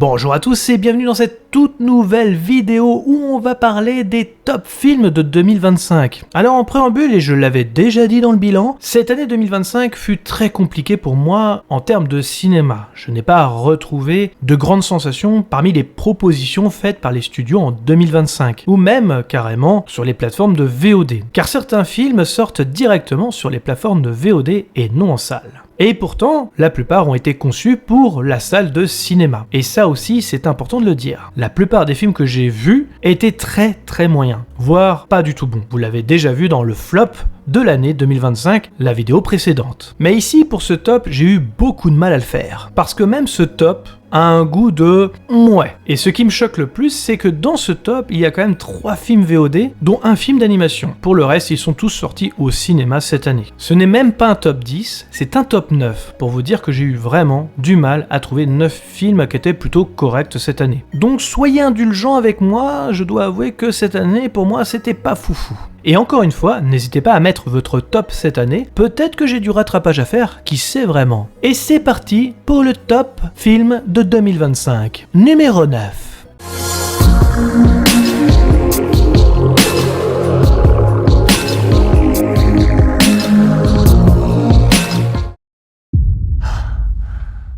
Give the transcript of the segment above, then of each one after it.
Bonjour à tous et bienvenue dans cette toute nouvelle vidéo où on va parler des top films de 2025. Alors en préambule, et je l'avais déjà dit dans le bilan, cette année 2025 fut très compliquée pour moi en termes de cinéma. Je n'ai pas retrouvé de grandes sensations parmi les propositions faites par les studios en 2025, ou même carrément sur les plateformes de VOD, car certains films sortent directement sur les plateformes de VOD et non en salle. Et pourtant, la plupart ont été conçus pour la salle de cinéma. Et ça aussi, c'est important de le dire. La plupart des films que j'ai vus étaient très moyens, voire pas du tout bons. Vous l'avez déjà vu dans le flop de l'année 2025, la vidéo précédente. Mais ici, pour ce top, j'ai eu beaucoup de mal à le faire. Parce que même ce top a un goût de mouais. Et ce qui me choque le plus, c'est que dans ce top, il y a quand même 3 films VOD, dont un film d'animation. Pour le reste, ils sont tous sortis au cinéma cette année. Ce n'est même pas un top 10, c'est un top 9, pour vous dire que j'ai eu vraiment du mal à trouver 9 films qui étaient plutôt corrects cette année. Donc soyez indulgents avec moi, je dois avouer que cette année, pour moi, c'était pas foufou. Et encore une fois, n'hésitez pas à mettre votre top cette année, peut-être que j'ai du rattrapage à faire, qui sait vraiment. Et c'est parti pour le top film de 2025. Numéro 9.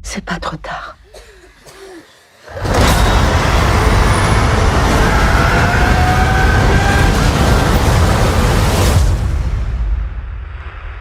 C'est pas trop tard.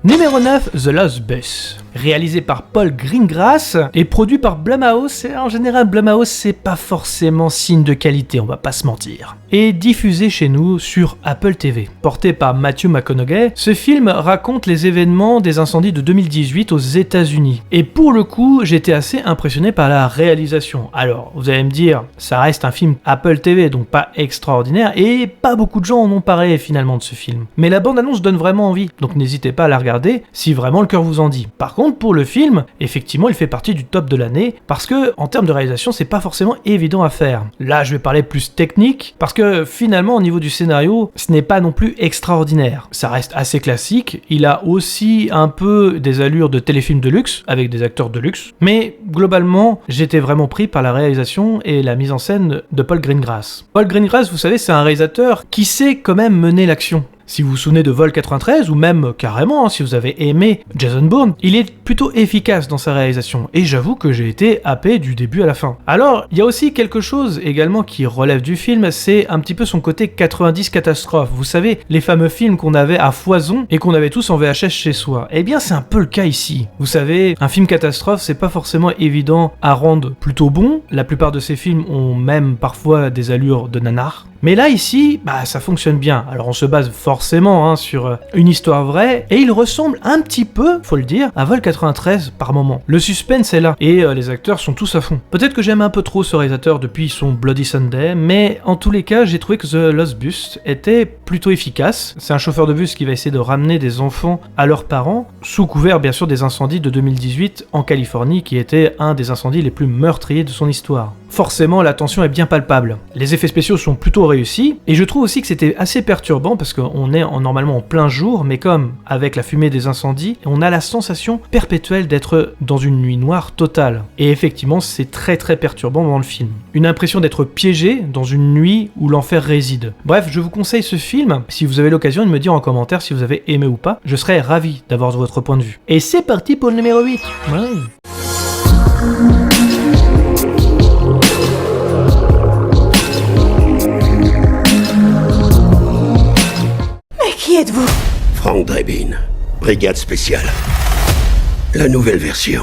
Numéro 9, The Lost Bus. Réalisé par Paul Greengrass et produit par Blumhouse, et en général Blumhouse c'est pas forcément signe de qualité, on va pas se mentir. Et diffusé chez nous sur Apple TV. Porté par Matthew McConaughey, ce film raconte les événements des incendies de 2018 aux États-Unis. Et pour le coup, j'étais assez impressionné par la réalisation. Alors, vous allez me dire, ça reste un film Apple TV, donc pas extraordinaire, et pas beaucoup de gens en ont parlé finalement de ce film. Mais la bande-annonce donne vraiment envie, donc n'hésitez pas à la regarder si vraiment le cœur vous en dit. Par contre, pour le film, effectivement, il fait partie du top de l'année, parce que, en termes de réalisation, c'est pas forcément évident à faire. Là, je vais parler plus technique, parce que finalement, au niveau du scénario, ce n'est pas non plus extraordinaire. Ça reste assez classique, il a aussi un peu des allures de téléfilm de luxe, avec des acteurs de luxe, mais globalement, j'étais vraiment pris par la réalisation et la mise en scène de Paul Greengrass. Paul Greengrass, vous savez, c'est un réalisateur qui sait quand même mener l'action. Si vous vous souvenez de Vol 93, ou même carrément, si vous avez aimé Jason Bourne, il est plutôt efficace dans sa réalisation, et j'avoue que j'ai été happé du début à la fin. Alors, il y a aussi quelque chose également qui relève du film, c'est un petit peu son côté 90 catastrophe. Vous savez, les fameux films qu'on avait à foison, et qu'on avait tous en VHS chez soi. Eh bien, c'est un peu le cas ici. Vous savez, un film catastrophe, c'est pas forcément évident à rendre plutôt bon, la plupart de ces films ont même parfois des allures de nanar. Mais là, ici, ça fonctionne bien. Alors on se base forcément sur une histoire vraie, et il ressemble un petit peu, faut le dire, à Vol 93 par moment. Le suspense est là, et les acteurs sont tous à fond. Peut-être que j'aime un peu trop ce réalisateur depuis son Bloody Sunday, mais en tous les cas, j'ai trouvé que The Lost Bus était plutôt efficace. C'est un chauffeur de bus qui va essayer de ramener des enfants à leurs parents, sous couvert bien sûr des incendies de 2018 en Californie, qui était un des incendies les plus meurtriers de son histoire. Forcément, la tension est bien palpable. Les effets spéciaux sont plutôt réussis, et je trouve aussi que c'était assez perturbant parce qu'on est normalement en plein jour, mais comme avec la fumée des incendies, on a la sensation perpétuelle d'être dans une nuit noire totale. Et effectivement, c'est très perturbant dans le film. Une impression d'être piégé dans une nuit où l'enfer réside. Bref, je vous conseille ce film, si vous avez l'occasion de me dire en commentaire si vous avez aimé ou pas, je serais ravi d'avoir votre point de vue. Et c'est parti pour le numéro 8. Ouais. Qui êtes-vous? Frank Drebin, Brigade Spéciale. La nouvelle version.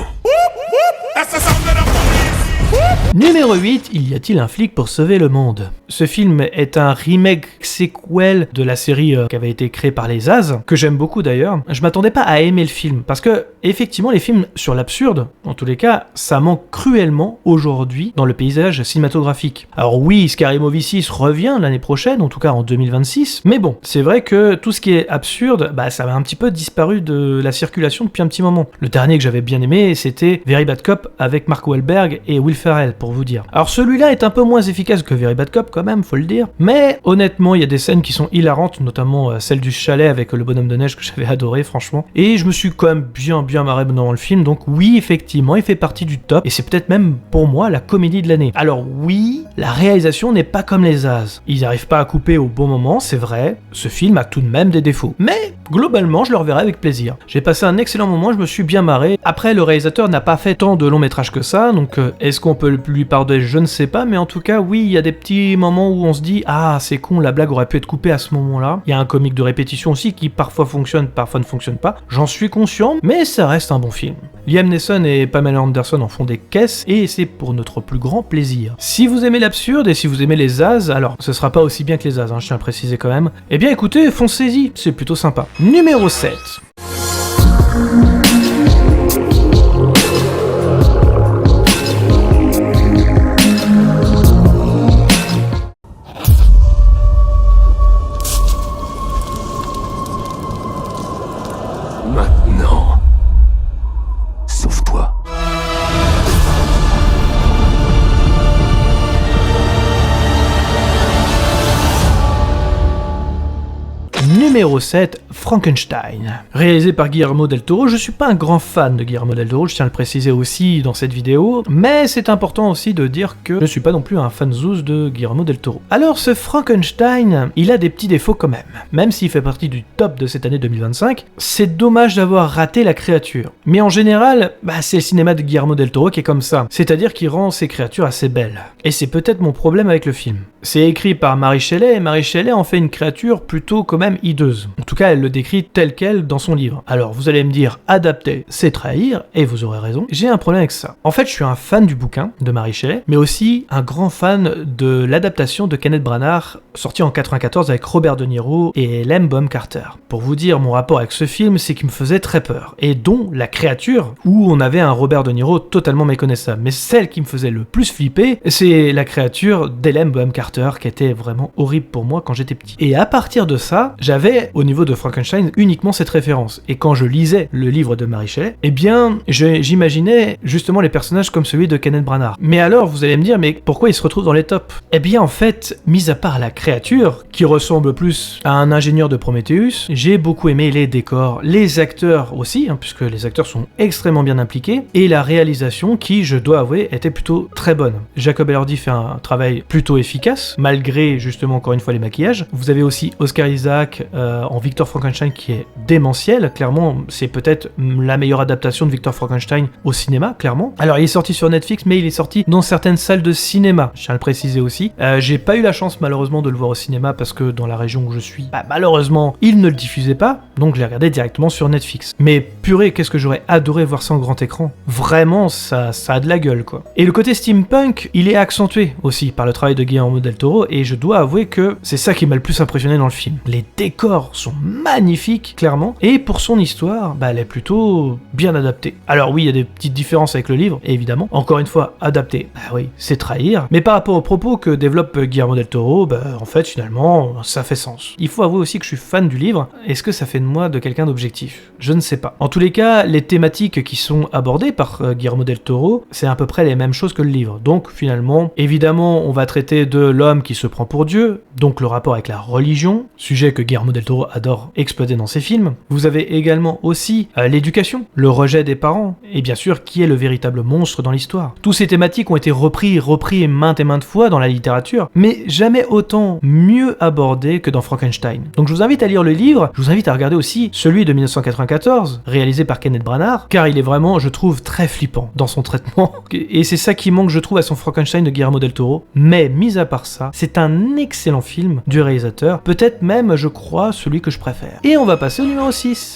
Numéro 8, y a-t-il un flic pour sauver le monde? Ce film est un remake sequel de la série qui avait été créée par les As, que j'aime beaucoup d'ailleurs. Je m'attendais pas à aimer le film, parce que effectivement les films sur l'absurde, en tous les cas, ça manque cruellement aujourd'hui dans le paysage cinématographique. Alors oui, Scary Movie 6 revient l'année prochaine, en tout cas en 2026, mais bon, c'est vrai que tout ce qui est absurde, ça a un petit peu disparu de la circulation depuis un petit moment. Le dernier que j'avais bien aimé, c'était Very Bad Cop avec Mark Wahlberg et Will Ferrell, pour pour vous dire. Alors celui-là est un peu moins efficace que Very Bad Cop quand même, faut le dire, mais honnêtement il y a des scènes qui sont hilarantes, notamment celle du chalet avec le bonhomme de neige que j'avais adoré franchement, et je me suis quand même bien marré dans le film, donc oui effectivement il fait partie du top, et c'est peut-être même pour moi la comédie de l'année. Alors oui, la réalisation n'est pas comme les As, ils n'arrivent pas à couper au bon moment, c'est vrai, ce film a tout de même des défauts, mais globalement je le reverrai avec plaisir. J'ai passé un excellent moment, je me suis bien marré. Après le réalisateur n'a pas fait tant de longs métrages que ça, donc est-ce qu'on peut lui pardonner, je ne sais pas, mais en tout cas oui, il y a des petits moments où on se dit ah c'est con, la blague aurait pu être coupée à ce moment-là. Il y a un comique de répétition aussi qui parfois fonctionne, parfois ne fonctionne pas, j'en suis conscient, mais ça reste un bon film. Liam Neeson et Pamela Anderson en font des caisses, et c'est pour notre plus grand plaisir. Si vous aimez l'absurde et si vous aimez les As, alors ce sera pas aussi bien que les As, je tiens à préciser quand même, eh bien écoutez, foncez-y, c'est plutôt sympa. Numéro 7. Maintenant, sauve-toi. Numéro 7, Frankenstein. Réalisé par Guillermo del Toro, je suis pas un grand fan de Guillermo del Toro, je tiens à le préciser aussi dans cette vidéo, mais c'est important aussi de dire que je ne suis pas non plus un fan zouz de Guillermo del Toro. Alors ce Frankenstein, il a des petits défauts quand même s'il fait partie du top de cette année 2025, c'est dommage d'avoir raté la créature. Mais en général, c'est le cinéma de Guillermo del Toro qui est comme ça, c'est-à-dire qu'il rend ses créatures assez belles. Et c'est peut-être mon problème avec le film. C'est écrit par Mary Shelley, et Mary Shelley en fait une créature plutôt quand même hideuse. En tout cas, elle le décrit tel quel dans son livre. Alors, vous allez me dire, adapter, c'est trahir, et vous aurez raison. J'ai un problème avec ça. En fait, je suis un fan du bouquin de Mary Shelley, mais aussi un grand fan de l'adaptation de Kenneth Branagh, sorti en 94 avec Robert De Niro et Helene Bonham Carter. Pour vous dire, mon rapport avec ce film, c'est qu'il me faisait très peur. Et dont la créature, où on avait un Robert De Niro totalement méconnaissable. Mais celle qui me faisait le plus flipper, c'est la créature d'Helene Bonham Carter, qui était vraiment horrible pour moi quand j'étais petit. Et à partir de ça, j'avais, au niveau de Frankenstein, uniquement cette référence. Et quand je lisais le livre de Mary Shelley, eh bien, j'imaginais justement les personnages comme celui de Kenneth Branagh. Mais alors, vous allez me dire, mais pourquoi il se retrouve dans les tops? Eh bien, en fait, mis à part la créature, qui ressemble plus à un ingénieur de Prometheus, j'ai beaucoup aimé les décors, les acteurs aussi, puisque les acteurs sont extrêmement bien impliqués, et la réalisation qui, je dois avouer, était plutôt très bonne. Jacob Elordi fait un travail plutôt efficace, malgré justement encore une fois les maquillages. Vous avez aussi Oscar Isaac en Victor Frankenstein qui est démentiel, clairement c'est peut-être la meilleure adaptation de Victor Frankenstein au cinéma, clairement. Alors il est sorti sur Netflix, mais il est sorti dans certaines salles de cinéma, je tiens à le préciser aussi. J'ai pas eu la chance malheureusement de le voir au cinéma parce que dans la région où je suis, malheureusement il ne le diffusait pas, donc je l'ai regardé directement sur Netflix. Mais purée, qu'est-ce que j'aurais adoré voir ça en grand écran. Vraiment, ça a de la gueule quoi. Et le côté steampunk, il est accentué aussi par le travail de Guillermo del Toro, et je dois avouer que c'est ça qui m'a le plus impressionné dans le film. Les décors sont magnifiques, clairement, et pour son histoire, elle est plutôt bien adaptée. Alors oui, il y a des petites différences avec le livre, évidemment. Encore une fois, adapté, oui, c'est trahir. Mais par rapport aux propos que développe Guillermo del Toro, en fait, finalement, ça fait sens. Il faut avouer aussi que je suis fan du livre. Est-ce que ça fait de moi de quelqu'un d'objectif? Je ne sais pas. En tous les cas, les thématiques qui sont abordées par Guillermo del Toro, c'est à peu près les mêmes choses que le livre. Donc finalement, évidemment, on va traiter de l'homme qui se prend pour Dieu, donc le rapport avec la religion, sujet que Guillermo del Toro adore exploiter dans ses films. Vous avez également aussi l'éducation, le rejet des parents, et bien sûr, qui est le véritable monstre dans l'histoire. Tous ces thématiques ont été repris maintes et maintes fois dans la littérature, mais jamais autant mieux abordés que dans Frankenstein. Donc je vous invite à lire le livre, je vous invite à regarder aussi celui de 1994, réalisé par Kenneth Branagh, car il est vraiment, je trouve, très flippant dans son traitement, et c'est ça qui manque, je trouve, à son Frankenstein de Guillermo del Toro. Mais, mis à part ça, c'est un excellent film du réalisateur, peut-être même, je crois, celui que je préfère. Et on va passer au numéro 6.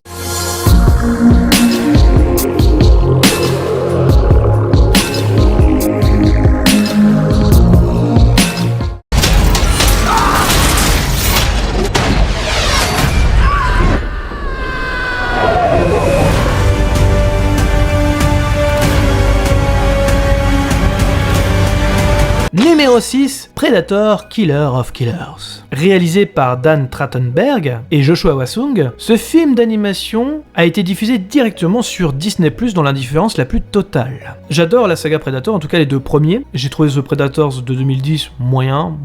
Numéro 6, Predator Killer of Killers. Réalisé par Dan Trachtenberg et Joshua Wasung, ce film d'animation a été diffusé directement sur Disney+, dans l'indifférence la plus totale. J'adore la saga Predator, en tout cas les deux premiers. J'ai trouvé The Predators de 2010 moyen,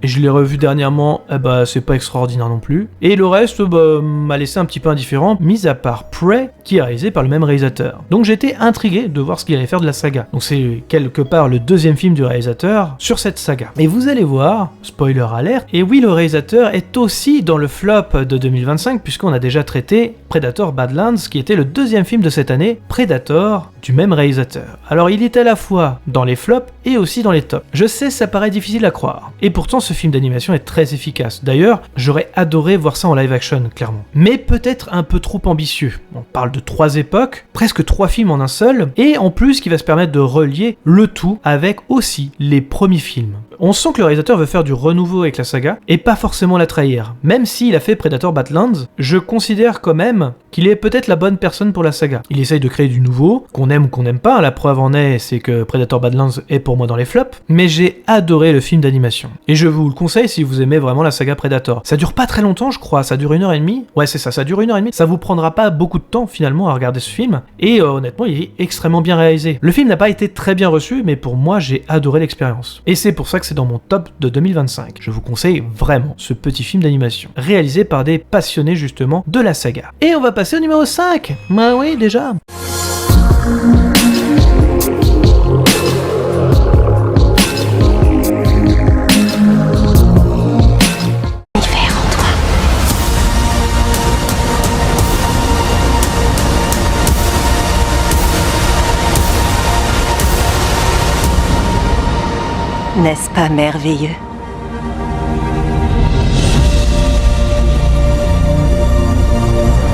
et je l'ai revu dernièrement, c'est pas extraordinaire non plus. Et le reste, m'a laissé un petit peu indifférent, mis à part Prey, qui est réalisé par le même réalisateur. Donc j'étais intrigué de voir ce qu'il allait faire de la saga. Donc c'est quelque part le deuxième film du réalisateur sur cette saga. Et vous allez voir, spoiler alert, et oui, le réalisateur est aussi dans le flop de 2025, puisqu'on a déjà traité Predator Badlands, qui était le deuxième film de cette année, Predator, du même réalisateur. Alors il est à la fois dans les flops et aussi dans les tops. Je sais, ça paraît difficile à croire. Et pourtant, ce film d'animation est très efficace. D'ailleurs, j'aurais adoré voir ça en live action, clairement. Mais peut-être un peu trop ambitieux. On parle de 3 époques, presque 3 films en un seul, et en plus qui va se permettre de relier le tout avec aussi les premiers films. On sent que le réalisateur veut faire du renouveau avec la saga, et pas forcément la trahir. Même s'il a fait Predator Badlands, je considère quand même qu'il est peut-être la bonne personne pour la saga. Il essaye de créer du nouveau, qu'on aime ou qu'on n'aime pas, la preuve en est, c'est que Predator Badlands est pour moi dans les flops, mais j'ai adoré le film d'animation. Et je vous le conseille si vous aimez vraiment la saga Predator. Ça dure pas très longtemps, je crois, ça dure 1h30. Ouais, c'est ça dure 1h30. Ça vous prendra pas beaucoup de temps finalement à regarder ce film, et honnêtement, il est extrêmement bien réalisé. Le film n'a pas été très bien reçu, mais pour moi, j'ai adoré l'expérience. Et c'est pour ça que c'est dans mon top de 2025. Je vous conseille vraiment ce petit film d'animation, réalisé par des passionnés justement de la saga. Et on va passer au numéro 5. Bah oui, déjà. N'est-ce pas merveilleux?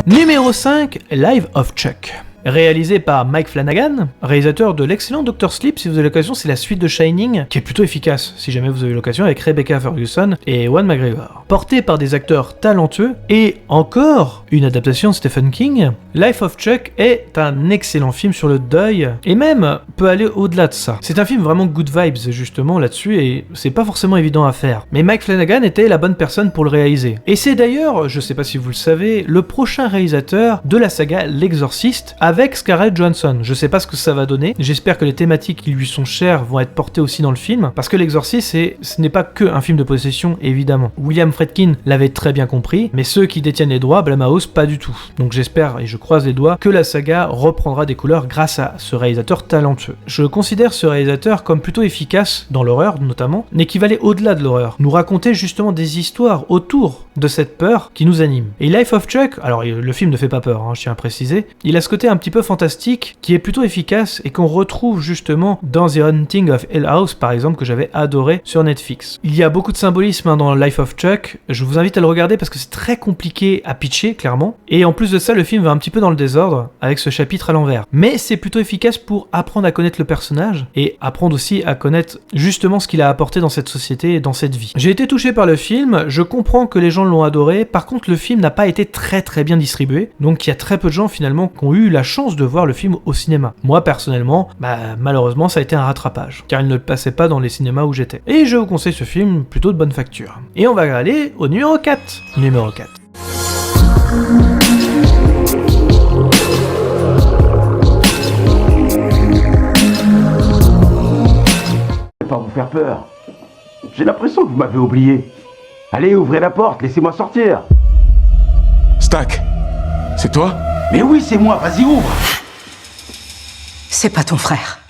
Numéro 5, Life of Chuck. Réalisé par Mike Flanagan, réalisateur de l'excellent Dr. Sleep, si vous avez l'occasion, c'est la suite de Shining, qui est plutôt efficace, si jamais vous avez l'occasion, avec Rebecca Ferguson et Ewan McGregor. Porté par des acteurs talentueux, et encore une adaptation de Stephen King, Life of Chuck est un excellent film sur le deuil, et même peut aller au-delà de ça. C'est un film vraiment good vibes, justement, là-dessus, et c'est pas forcément évident à faire. Mais Mike Flanagan était la bonne personne pour le réaliser. Et c'est d'ailleurs, je sais pas si vous le savez, le prochain réalisateur de la saga L'Exorciste, avec Scarlett Johansson. Je sais pas ce que ça va donner, j'espère que les thématiques qui lui sont chères vont être portées aussi dans le film, parce que L'Exorciste, ce n'est pas que un film de possession, évidemment. William Friedkin l'avait très bien compris, mais ceux qui détiennent les droits, Blumhouse, pas du tout. Donc j'espère, et je croise les doigts, que la saga reprendra des couleurs grâce à ce réalisateur talentueux. Je considère ce réalisateur comme plutôt efficace, dans l'horreur notamment, mais qui va aller au-delà de l'horreur, nous raconter justement des histoires autour de cette peur qui nous anime. Et Life of Chuck, alors le film ne fait pas peur, je tiens à préciser, il a ce côté un petit peu fantastique, qui est plutôt efficace et qu'on retrouve justement dans The Haunting of Hill House par exemple, que j'avais adoré sur Netflix. Il y a beaucoup de symbolisme dans Life of Chuck, je vous invite à le regarder parce que c'est très compliqué à pitcher clairement, et en plus de ça le film va un petit peu dans le désordre avec ce chapitre à l'envers. Mais c'est plutôt efficace pour apprendre à connaître le personnage et apprendre aussi à connaître justement ce qu'il a apporté dans cette société et dans cette vie. J'ai été touché par le film, je comprends que les gens l'ont adoré, par contre le film n'a pas été très bien distribué, donc il y a très peu de gens finalement qui ont eu la chance de voir le film au cinéma. Moi personnellement, malheureusement ça a été un rattrapage, car il ne passait pas dans les cinémas où j'étais. Et je vous conseille ce film plutôt de bonne facture. Et on va aller au numéro 4. Numéro 4. Je vais pas vous faire peur. J'ai l'impression que vous m'avez oublié. Allez, ouvrez la porte, laissez-moi sortir. Stack, c'est toi? Mais oui, c'est moi, vas-y, ouvre. C'est pas ton frère.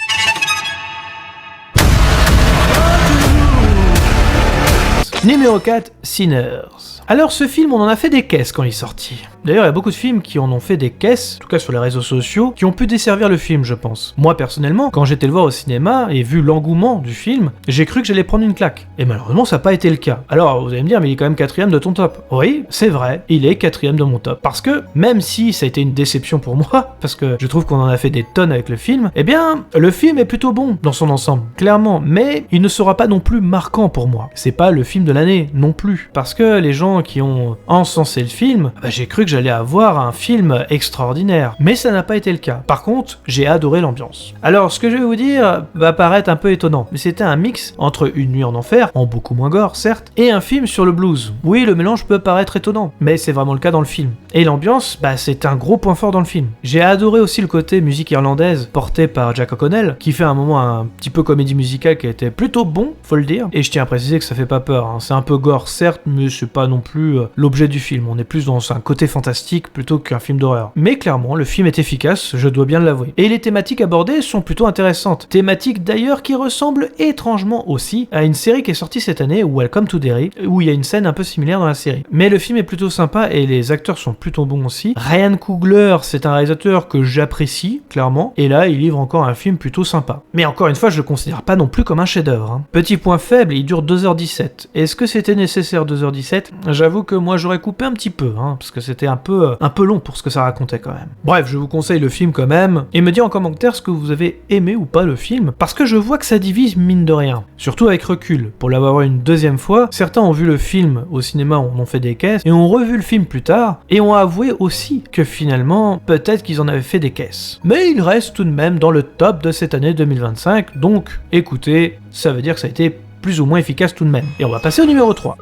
Numéro 4, Sinners. Alors ce film, on en a fait des caisses quand il est sorti. D'ailleurs, il y a beaucoup de films qui en ont fait des caisses, en tout cas sur les réseaux sociaux, qui ont pu desservir le film, je pense. Moi, personnellement, quand j'étais le voir au cinéma et vu l'engouement du film, j'ai cru que j'allais prendre une claque. Et malheureusement, ça n'a pas été le cas. Alors, vous allez me dire, mais il est quand même 4ème de ton top. Oui, c'est vrai, il est 4ème de mon top. Parce que, même si ça a été une déception pour moi, parce que je trouve qu'on en a fait des tonnes avec le film, eh bien, le film est plutôt bon dans son ensemble, clairement, mais il ne sera pas non plus marquant pour moi. C'est pas le film de l'année non plus. Parce que les gens qui ont encensé le film, j'ai cru que j'allais avoir un film extraordinaire. Mais ça n'a pas été le cas. Par contre, j'ai adoré l'ambiance. Alors, ce que je vais vous dire va paraître un peu étonnant, mais c'était un mix entre Une nuit en enfer, en beaucoup moins gore certes, et un film sur le blues. Oui, le mélange peut paraître étonnant, mais c'est vraiment le cas dans le film. Et l'ambiance, c'est un gros point fort dans le film. J'ai adoré aussi le côté musique irlandaise porté par Jack O'Connell, qui fait à un moment un petit peu comédie musicale qui était plutôt bon, faut le dire. Et je tiens à préciser que ça fait pas peur, hein. C'est un peu gore certes, mais c'est pas non plus l'objet du film. On est plus dans un côté fantastique plutôt qu'un film d'horreur. Mais clairement, le film est efficace, je dois bien l'avouer. Et les thématiques abordées sont plutôt intéressantes. Thématiques d'ailleurs qui ressemblent étrangement aussi à une série qui est sortie cette année, Welcome to Derry, où il y a une scène un peu similaire dans la série. Mais le film est plutôt sympa et les acteurs sont plutôt bons aussi. Ryan Coogler, c'est un réalisateur que j'apprécie, clairement, et là, il livre encore un film plutôt sympa. Mais encore une fois, je le considère pas non plus comme un chef-d'œuvre, hein. Petit point faible, il dure 2h17. Est-ce que c'était nécessaire 2h17 ? J'avoue que moi, j'aurais coupé un petit peu, hein, parce que c'était un peu long pour ce que ça racontait quand même. Bref, je vous conseille le film quand même, et me dire en commentaire ce que vous avez aimé ou pas le film, parce que je vois que ça divise mine de rien. Surtout avec recul. Pour l'avoir vu une deuxième fois, certains ont vu le film au cinéma, on en fait des caisses, et ont revu le film plus tard, et ont avoué aussi que finalement, peut-être qu'ils en avaient fait des caisses. Mais il reste tout de même dans le top de cette année 2025, donc écoutez, ça veut dire que ça a été plus ou moins efficace tout de même. Et on va passer au numéro 3.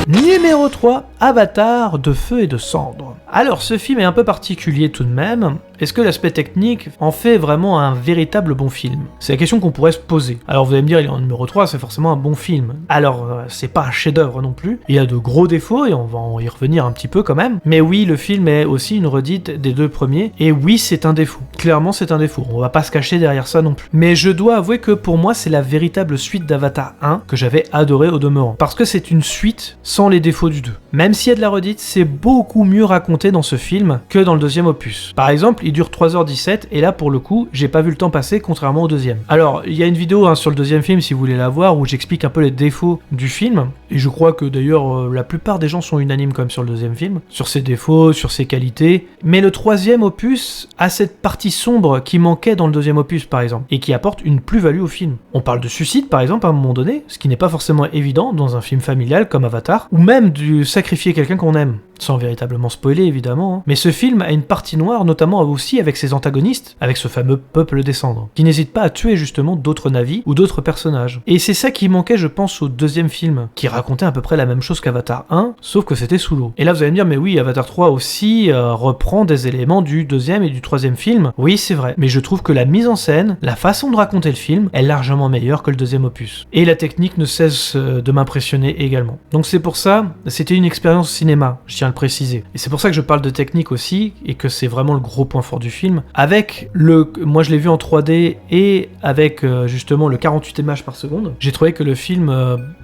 Numéro 3, Avatar de feu et de cendres. Alors ce film est un peu particulier tout de même. Est-ce que l'aspect technique en fait vraiment un véritable bon film ? C'est la question qu'on pourrait se poser. Alors vous allez me dire, il est en numéro 3, c'est forcément un bon film. Alors c'est pas un chef-d'œuvre non plus. Il y a de gros défauts et on va y revenir un petit peu quand même. Mais oui, le film est aussi une redite des deux premiers. Et oui, c'est un défaut. Clairement, c'est un défaut. On va pas se cacher derrière ça non plus. Mais je dois avouer que pour moi, c'est la véritable suite d'Avatar 1 que j'avais adoré au demeurant. Parce que c'est une suite sans les défauts du 2. Même s'il y a de la redite, c'est beaucoup mieux raconté dans ce film que dans le deuxième opus. Par exemple, il dure 3h17 et là pour le coup, j'ai pas vu le temps passer contrairement au deuxième. Alors, il y a une vidéo sur le deuxième film si vous voulez la voir où j'explique un peu les défauts du film et je crois que d'ailleurs la plupart des gens sont unanimes quand même sur le deuxième film, sur ses défauts, sur ses qualités, mais le troisième opus a cette partie sombre qui manquait dans le deuxième opus par exemple et qui apporte une plus-value au film. On parle de suicide par exemple à un moment donné, ce qui n'est pas forcément évident dans un film familial comme Avatar, ou même du sacrifier quelqu'un qu'on aime. Sans véritablement spoiler évidemment, hein. Mais ce film a une partie noire, notamment aussi avec ses antagonistes, avec ce fameux peuple des cendres, qui n'hésite pas à tuer justement d'autres navis ou d'autres personnages. Et c'est ça qui manquait je pense au deuxième film, qui racontait à peu près la même chose qu'Avatar 1, sauf que c'était sous l'eau. Et là vous allez me dire, mais oui, Avatar 3 aussi reprend des éléments du deuxième et du troisième film, oui c'est vrai, mais je trouve que la mise en scène, la façon de raconter le film, est largement meilleure que le deuxième opus. Et la technique ne cesse de m'impressionner également. Donc c'est pour ça, c'était une expérience cinéma, je tiens à le préciser. Et c'est pour ça que je parle de technique aussi, et que c'est vraiment le gros point fort du film. Avec moi je l'ai vu en 3D, et avec justement le 48 images par seconde, j'ai trouvé que le film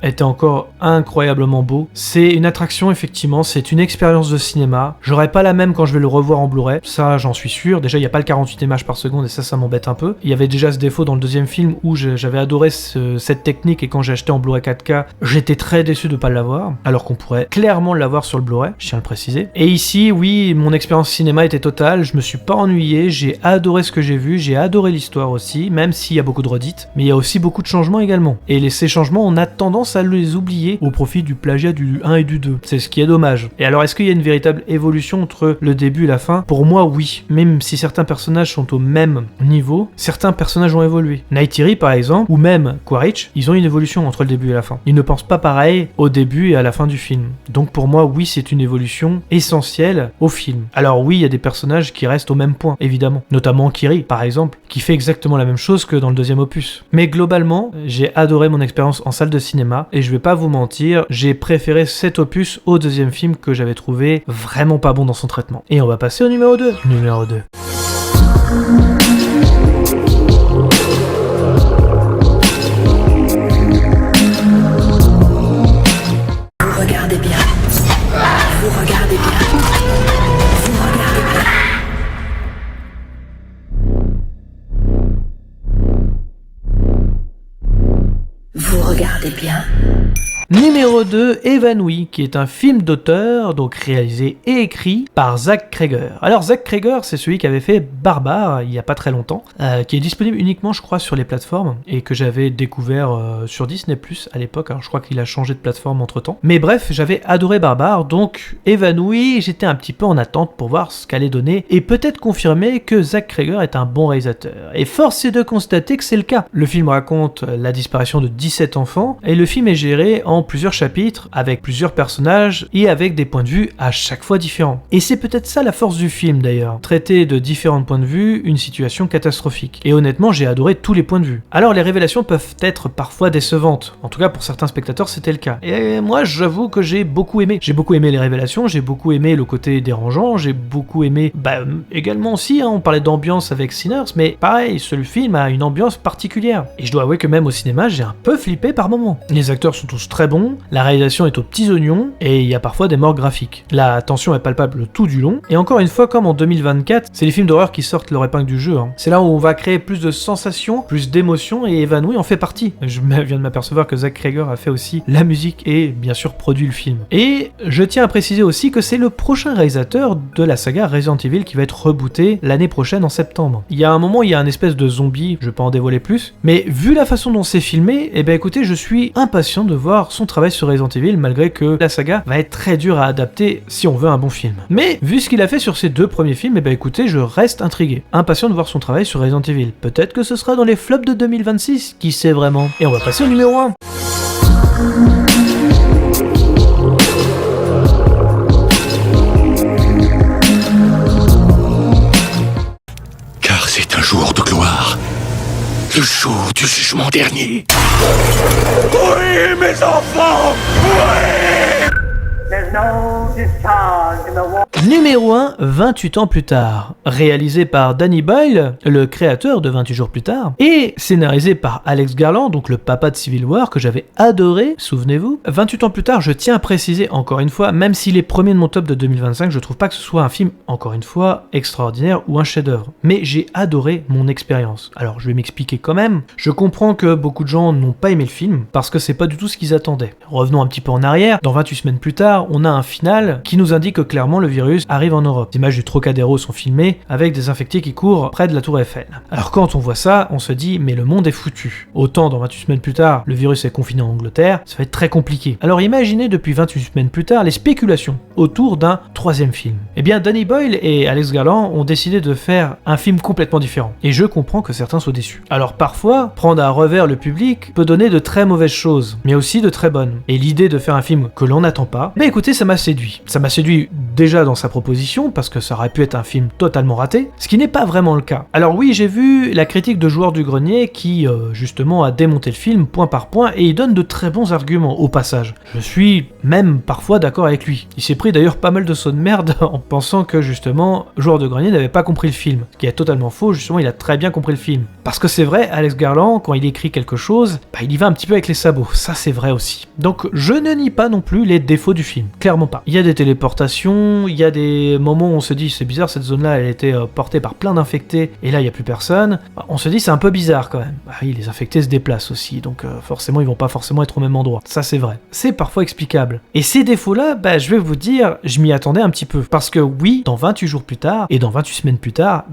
était encore incroyablement beau. C'est une attraction effectivement, c'est une expérience de cinéma. J'aurais pas la même quand je vais le revoir en Blu-ray, ça j'en suis sûr. Déjà il n'y a pas le 48 images par seconde, et ça m'embête un peu. Il y avait déjà ce défaut dans le deuxième film, où j'avais adoré cette technique, et quand j'ai acheté en Blu-ray 4K, j'étais très déçu de pas l'avoir, alors qu'on pourrait clairement l'avoir sur le Blu-ray, je tiens à le préciser. Et ici, oui, mon expérience cinéma était totale, je me suis pas ennuyé, j'ai adoré ce que j'ai vu, j'ai adoré l'histoire aussi, même s'il y a beaucoup de redites, mais il y a aussi beaucoup de changements également. Et ces changements, on a tendance à les oublier au profit du plagiat du 1 et du 2. C'est ce qui est dommage. Et alors, est-ce qu'il y a une véritable évolution entre le début et la fin ? Pour moi, oui. Même si certains personnages sont au même niveau, certains personnages ont évolué. Neytiri, par exemple, ou même Quaritch, ils ont une évolution entre le début et la fin. Ils ne pensent pas pareil au début et à la fin du film. Donc pour moi, oui, c'est une évolution essentielle au film. Alors oui, il y a des personnages qui restent au même point, évidemment. Notamment Kiri, par exemple, qui fait exactement la même chose que dans le deuxième opus. Mais globalement, j'ai adoré mon expérience en salle de cinéma, et je vais pas vous mentir, j'ai préféré cet opus au deuxième film que j'avais trouvé vraiment pas bon dans son traitement. Et on va passer au numéro 2. Numéro 2. Numéro 2, Évanoui, qui est un film d'auteur, donc réalisé et écrit par Zach Cregger. Alors Zach Cregger, c'est celui qui avait fait Barbare il y a pas très longtemps, qui est disponible uniquement je crois sur les plateformes, et que j'avais découvert sur Disney+, à l'époque, alors je crois qu'il a changé de plateforme entre temps. Mais bref, j'avais adoré Barbare, donc Évanoui, j'étais un petit peu en attente pour voir ce qu'allait donner, et peut-être confirmer que Zach Cregger est un bon réalisateur. Et force est de constater que c'est le cas. Le film raconte la disparition de 17 enfants, et le film est géré en plusieurs chapitres, avec plusieurs personnages, et avec des points de vue à chaque fois différents. Et c'est peut-être ça la force du film d'ailleurs, traiter de différents points de vue une situation catastrophique. Et honnêtement, j'ai adoré tous les points de vue. Alors les révélations peuvent être parfois décevantes, en tout cas pour certains spectateurs c'était le cas. Et moi j'avoue que j'ai beaucoup aimé. J'ai beaucoup aimé les révélations, j'ai beaucoup aimé le côté dérangeant, j'ai beaucoup aimé, également aussi, on parlait d'ambiance avec Sinners, mais pareil, ce film a une ambiance particulière. Et je dois avouer que même au cinéma, j'ai un peu flippé par moments. Les acteurs sont tous très bons, la réalisation est aux petits oignons, et il y a parfois des morts graphiques. La tension est palpable tout du long, et encore une fois, comme en 2024, c'est les films d'horreur qui sortent leur épingle du jeu. C'est là où on va créer plus de sensations, plus d'émotions, et Évanoui en fait partie. Je viens de m'apercevoir que Zach Cregger a fait aussi la musique et bien sûr produit le film. Et je tiens à préciser aussi que c'est le prochain réalisateur de la saga Resident Evil qui va être rebooté l'année prochaine en septembre. Il y a un moment, il y a un espèce de zombie, je vais pas en dévoiler plus, mais vu la façon dont c'est filmé, écoutez, je suis impatient de voir son travail sur Resident Evil, malgré que la saga va être très dure à adapter si on veut un bon film. Mais vu ce qu'il a fait sur ses deux premiers films, écoutez, je reste intrigué, impatient de voir son travail sur Resident Evil. Peut-être que ce sera dans les flops de 2026, qui sait vraiment. Et on va passer au numéro 1. Car c'est un jour de gloire. Le jour du jugement dernier. Oui, mes enfants! Oui! Numéro 1, 28 ans plus tard. Réalisé par Danny Boyle, le créateur de 28 jours plus tard, et scénarisé par Alex Garland, donc le papa de Civil War, que j'avais adoré, souvenez-vous. 28 ans plus tard, je tiens à préciser encore une fois, même s'il est premier de mon top de 2025, je trouve pas que ce soit un film, encore une fois, extraordinaire ou un chef-d'œuvre. Mais j'ai adoré mon expérience. Alors je vais m'expliquer quand même. Je comprends que beaucoup de gens n'ont pas aimé le film, parce que c'est pas du tout ce qu'ils attendaient. Revenons un petit peu en arrière, dans 28 semaines plus tard, on a un final qui nous indique que clairement le virus arrive en Europe. Les images du Trocadéro sont filmées avec des infectés qui courent près de la Tour Eiffel. Alors quand on voit ça, on se dit mais le monde est foutu. Autant dans 28 semaines plus tard, le virus est confiné en Angleterre, ça va être très compliqué. Alors imaginez depuis 28 semaines plus tard les spéculations autour d'un troisième film. Eh bien Danny Boyle et Alex Garland ont décidé de faire un film complètement différent. Et je comprends que certains soient déçus. Alors parfois, prendre à revers le public peut donner de très mauvaises choses, mais aussi de très bonnes. Et l'idée de faire un film que l'on n'attend pas, écoutez, ça m'a séduit. Ça m'a séduit déjà dans sa proposition, parce que ça aurait pu être un film totalement raté, ce qui n'est pas vraiment le cas. Alors oui, j'ai vu la critique de Joueur du Grenier qui, justement, a démonté le film point par point, et il donne de très bons arguments, au passage. Je suis même parfois d'accord avec lui. Il s'est pris d'ailleurs pas mal de sauts de merde en pensant que, justement, Joueur de Grenier n'avait pas compris le film. Ce qui est totalement faux, justement, il a très bien compris le film. Parce que c'est vrai, Alex Garland, quand il écrit quelque chose, il y va un petit peu avec les sabots. Ça, c'est vrai aussi. Donc, je ne nie pas non plus les défauts du film. Clairement pas. Il y a des téléportations, il y a des moments où on se dit c'est bizarre, cette zone-là elle était portée par plein d'infectés et là il n'y a plus personne. On se dit c'est un peu bizarre quand même. Oui, les infectés se déplacent aussi, donc forcément ils vont pas forcément être au même endroit. Ça c'est vrai. C'est parfois explicable. Et ces défauts-là, je vais vous dire, je m'y attendais un petit peu. Parce que oui, dans 28 jours plus tard et dans 28 semaines plus tard,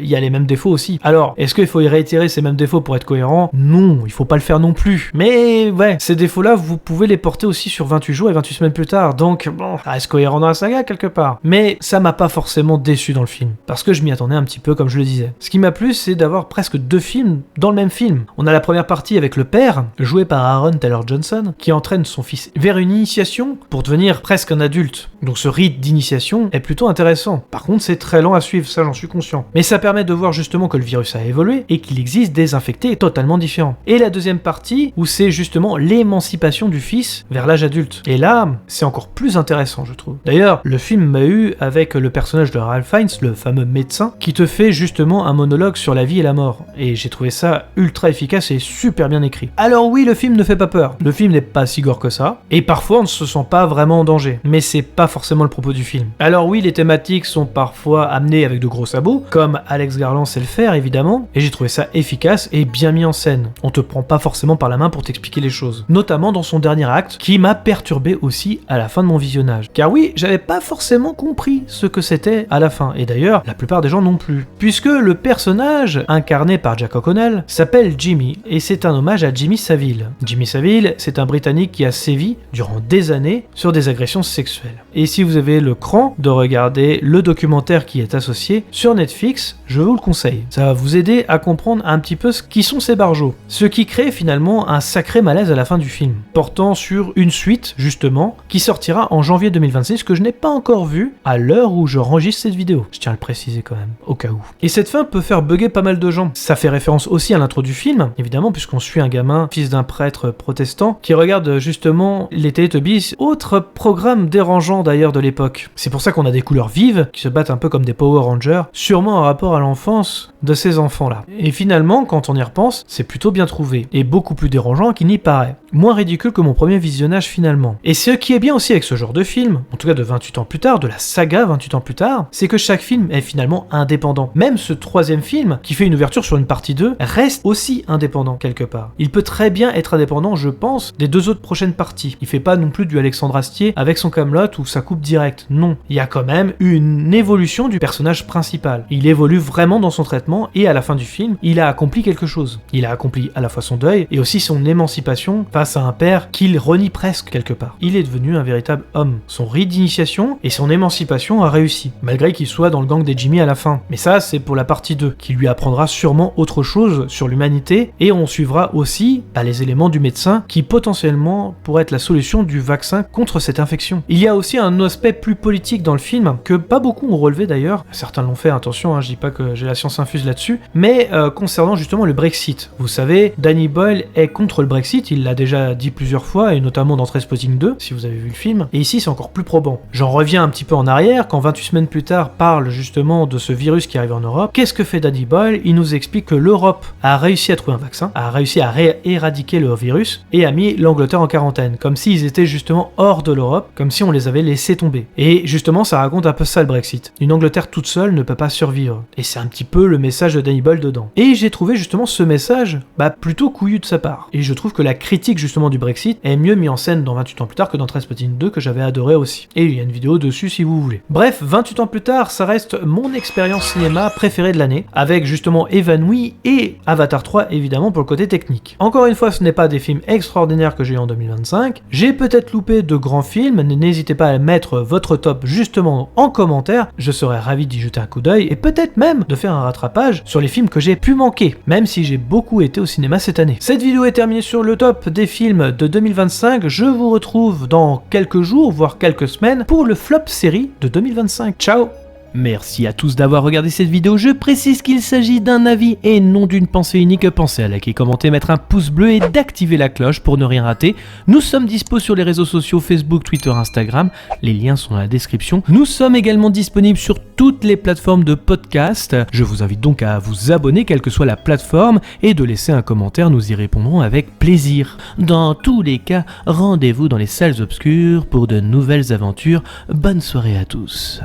il y a les mêmes défauts aussi. Alors, est-ce qu'il faut y réitérer ces mêmes défauts pour être cohérent? Non, il faut pas le faire non plus. Mais ouais, ces défauts-là, vous pouvez les porter aussi sur 28 jours et 28 semaines plus tard. Donc, bon, ça reste cohérent dans la saga quelque part. Mais ça m'a pas forcément déçu dans le film. Parce que je m'y attendais un petit peu, comme je le disais. Ce qui m'a plu, c'est d'avoir presque deux films dans le même film. On a la première partie avec le père, joué par Aaron Taylor-Johnson, qui entraîne son fils vers une initiation pour devenir presque un adulte. Donc ce rite d'initiation est plutôt intéressant. Par contre, c'est très lent à suivre, ça j'en suis conscient. Mais ça permet de voir justement que le virus a évolué et qu'il existe des infectés totalement différents. Et la deuxième partie, où c'est justement l'émancipation du fils vers l'âge adulte. Et là, c'est encore encore plus intéressant, je trouve. D'ailleurs, le film m'a eu avec le personnage de Ralph Fiennes, le fameux médecin, qui te fait justement un monologue sur la vie et la mort. Et j'ai trouvé ça ultra efficace et super bien écrit. Alors oui, le film ne fait pas peur. Le film n'est pas si gore que ça. Et parfois, on ne se sent pas vraiment en danger. Mais c'est pas forcément le propos du film. Alors oui, les thématiques sont parfois amenées avec de gros sabots, comme Alex Garland sait le faire, évidemment. Et j'ai trouvé ça efficace et bien mis en scène. On te prend pas forcément par la main pour t'expliquer les choses. Notamment dans son dernier acte, qui m'a perturbé aussi à la fin de mon visionnage. Car oui, j'avais pas forcément compris ce que c'était à la fin. Et d'ailleurs, la plupart des gens non plus. Puisque le personnage, incarné par Jack O'Connell, s'appelle Jimmy, et c'est un hommage à Jimmy Savile. Jimmy Savile, c'est un Britannique qui a sévi durant des années sur des agressions sexuelles. Et si vous avez le cran de regarder le documentaire qui est associé sur Netflix, je vous le conseille. Ça va vous aider à comprendre un petit peu ce qui sont ces barjots. Ce qui crée finalement un sacré malaise à la fin du film, portant sur une suite, justement, qui sortira en janvier 2026, que je n'ai pas encore vu à l'heure où je enregistre cette vidéo. Je tiens à le préciser quand même, au cas où. Et cette fin peut faire bugger pas mal de gens. Ça fait référence aussi à l'intro du film, évidemment, puisqu'on suit un gamin, fils d'un prêtre protestant, qui regarde justement les Teletubbies, autre programme dérangeant d'ailleurs de l'époque. C'est pour ça qu'on a des couleurs vives, qui se battent un peu comme des Power Rangers, sûrement en rapport à l'enfance de ces enfants-là. Et finalement, quand on y repense, c'est plutôt bien trouvé, et beaucoup plus dérangeant qu'il n'y paraît. Moins ridicule que mon premier visionnage finalement. Et ce qui est bien aussi avec ce genre de film, en tout cas de 28 ans plus tard, de la saga 28 ans plus tard, c'est que chaque film est finalement indépendant. Même ce troisième film, qui fait une ouverture sur une partie 2, reste aussi indépendant quelque part. Il peut très bien être indépendant, je pense, des deux autres prochaines parties. Il fait pas non plus du Alexandre Astier avec son Kaamelott ou sa coupe directe. Non. Il y a quand même une évolution du personnage principal. Il évolue vraiment dans son traitement et à la fin du film, il a accompli quelque chose. Il a accompli à la fois son deuil et aussi son émancipation face à un père qu'il renie presque quelque part. Il est devenu un véritable homme. Son rite d'initiation et son émancipation a réussi, malgré qu'il soit dans le gang des Jimmy à la fin. Mais ça, c'est pour la partie 2, qui lui apprendra sûrement autre chose sur l'humanité, et on suivra aussi les éléments du médecin qui potentiellement pourrait être la solution du vaccin contre cette infection. Il y a aussi un aspect plus politique dans le film, que pas beaucoup ont relevé d'ailleurs, certains l'ont fait, attention, je dis pas que j'ai la science infuse là-dessus, mais concernant justement le Brexit. Vous savez, Danny Boyle est contre le Brexit, il l'a déjà dit plusieurs fois, et notamment dans Trainspotting 2, si vous avez vu le film, et ici c'est encore plus probant. J'en reviens un petit peu en arrière, quand 28 semaines plus tard parle justement de ce virus qui arrive en Europe. Qu'est-ce que fait Danny Boyle? Il nous explique que l'Europe a réussi à trouver un vaccin, a réussi à éradiquer le virus, et a mis l'Angleterre en quarantaine, comme s'ils étaient justement hors de l'Europe, comme si on les avait laissés tomber. Et justement ça raconte un peu ça le Brexit. Une Angleterre toute seule ne peut pas survivre. Et c'est un petit peu le message de Danny Boyle dedans. Et j'ai trouvé justement ce message plutôt couillu de sa part. Et je trouve que la critique justement du Brexit est mieux mis en scène dans 28 ans plus tard que dans Trainspotting 2 que j'avais adoré aussi. Et il y a une vidéo dessus si vous voulez. Bref, 28 ans plus tard, ça reste mon expérience cinéma préférée de l'année, avec justement Évanoui et Avatar 3 évidemment pour le côté technique. Encore une fois, ce n'est pas des films extraordinaires que j'ai eu en 2025. J'ai peut-être loupé de grands films, n'hésitez pas à mettre votre top justement en commentaire, je serais ravi d'y jeter un coup d'œil et peut-être même de faire un rattrapage sur les films que j'ai pu manquer, même si j'ai beaucoup été au cinéma cette année. Cette vidéo est terminée sur le top des films de 2025, je vous retrouve dans quelques jours, voire quelques semaines, pour le flop série de 2025. Ciao! Merci à tous d'avoir regardé cette vidéo, je précise qu'il s'agit d'un avis et non d'une pensée unique. Pensez à liker, commenter, mettre un pouce bleu et d'activer la cloche pour ne rien rater. Nous sommes dispo sur les réseaux sociaux Facebook, Twitter, Instagram, les liens sont dans la description. Nous sommes également disponibles sur toutes les plateformes de podcast. Je vous invite donc à vous abonner quelle que soit la plateforme et de laisser un commentaire, nous y répondrons avec plaisir. Dans tous les cas, rendez-vous dans les salles obscures pour de nouvelles aventures. Bonne soirée à tous.